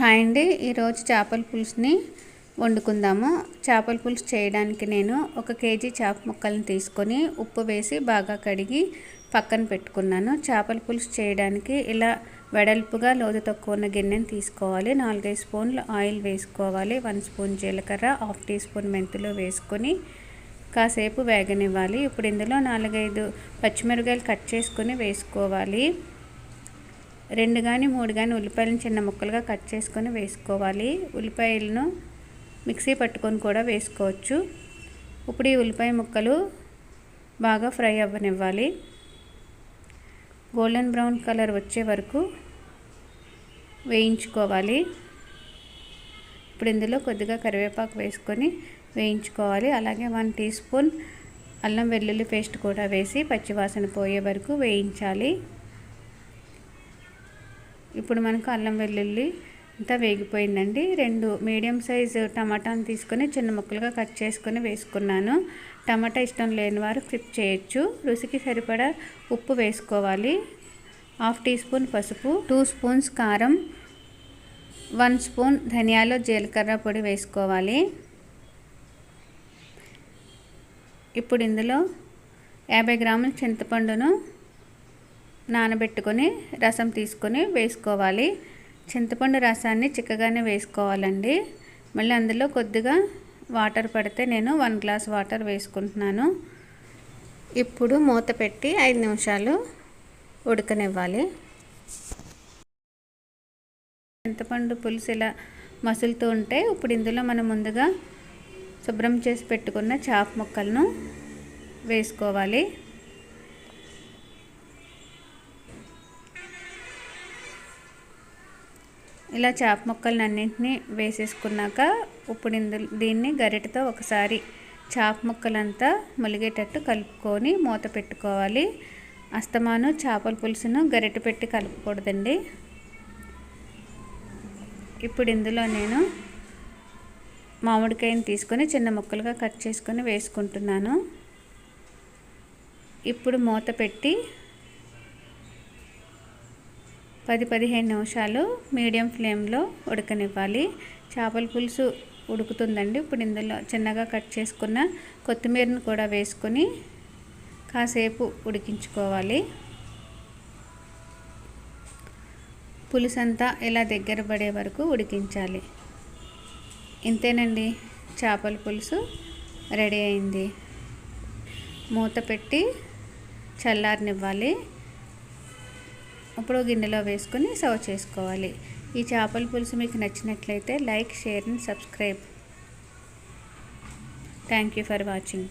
Hi అండి, ఈరోజు చేపల పులుసుని వండుకుందాము. చేపల పులుసు చేయడానికి నేను 1 కేజీ చేప ముక్కలను తీసుకొని ఉప్పు వేసి బాగా కడిగి పక్కన పెట్టుకున్నాను. చేపల పులుసు చేయడానికి ఇలా వెడల్పుగా లోతు తక్కువ ఉన్న గిన్నెని తీసుకోవాలి. 4-5 స్పూన్లు ఆయిల్ వేసుకోవాలి. 1 స్పూన్ జీలకర్ర, 1/2 టీ స్పూన్ మెంతులు వేసుకొని కాసేపు వేగనివ్వాలి. ఇప్పుడు ఇందులో 4-5 పచ్చిమిరపకాయలు కట్ చేసుకొని వేసుకోవాలి. 2 కానీ 3 కానీ ఉల్లిపాయలను చిన్న ముక్కలుగా కట్ చేసుకొని వేసుకోవాలి. ఉల్లిపాయలను మిక్సీ పట్టుకొని కూడా వేసుకోవచ్చు. ఇప్పుడు ఈ ఉల్లిపాయ ముక్కలు బాగా ఫ్రై అవ్వనివ్వాలి. గోల్డెన్ బ్రౌన్ కలర్ వచ్చే వరకు వేయించుకోవాలి. ఇప్పుడు ఇందులో కొద్దిగా కరివేపాకు వేసుకొని వేయించుకోవాలి. అలాగే 1 టీ స్పూన్ అల్లం వెల్లుల్లి పేస్ట్ కూడా వేసి పచ్చివాసన పోయే వరకు వేయించాలి. ఇప్పుడు మనకు అల్లం వెల్లుల్లి అంతా వేగిపోయిందండి. 2 మీడియం సైజు టమాటాను తీసుకొని చిన్న ముక్కలుగా కట్ చేసుకొని వేసుకున్నాను. టమాటా ఇష్టం లేని వారు స్కిప్ చేయొచ్చు. రుచికి సరిపడా ఉప్పు వేసుకోవాలి. 1/2 టీ స్పూన్ పసుపు, 2 స్పూన్స్ కారం, 1 స్పూన్ ధనియాలు జీలకర్ర పొడి వేసుకోవాలి. ఇప్పుడు ఇందులో 50 గ్రాముల చింతపండును నానబెట్టుకొని రసం తీసుకొని వేసుకోవాలి. చింతపండు రసాన్ని చిక్కగానే వేసుకోవాలండి. మళ్ళీ అందులో కొద్దిగా వాటర్ పడితే నేను 1 గ్లాస్ వాటర్ వేసుకుంటున్నాను. ఇప్పుడు మూత పెట్టి 5 నిమిషాలు ఉడకనివ్వాలి. చింతపండు పులుసు ఇలా మసులుతూ ఉంటే ఇప్పుడు ఇందులో మనం ముందుగా శుభ్రం చేసి పెట్టుకున్న చేప ముక్కలను వేసుకోవాలి. ఇలా చేప ముక్కలను అన్నింటినీ వేసేసుకున్నాక ఇప్పుడు దీన్ని గరిటెతో ఒకసారి చేప ముక్కలంతా ములిగేటట్టు కలుపుకొని మూత పెట్టుకోవాలి. అస్తమాను చేపల పులుసును గరిటె పెట్టి కలపకూడదండి. ఇప్పుడు ఇందులో నేను మామిడికాయని తీసుకొని చిన్న ముక్కలుగా కట్ చేసుకొని వేసుకుంటున్నాను. ఇప్పుడు మూత పెట్టి 10-15 నిమిషాలు మీడియం ఫ్లేమ్లో ఉడకనివ్వాలి. చేపల పులుసు ఉడుకుతుందండి. ఇప్పుడు ఇందులో చిన్నగా కట్ చేసుకున్న కొత్తిమీరను కూడా వేసుకొని కాసేపు ఉడికించుకోవాలి. పులుసు అంతా ఇలా దగ్గర పడే వరకు ఉడికించాలి. ఇంతేనండి, చేపల పులుసు రెడీ అయింది. మూత పెట్టి చల్లారనివ్వాలి. ఇప్పుడు గిన్నెలో వేసుకొని సర్వ్ చేసుకోవాలి. ఈ చేపల పులుసు మీకు నచ్చినట్లయితే like, share and subscribe. Thank you for watching.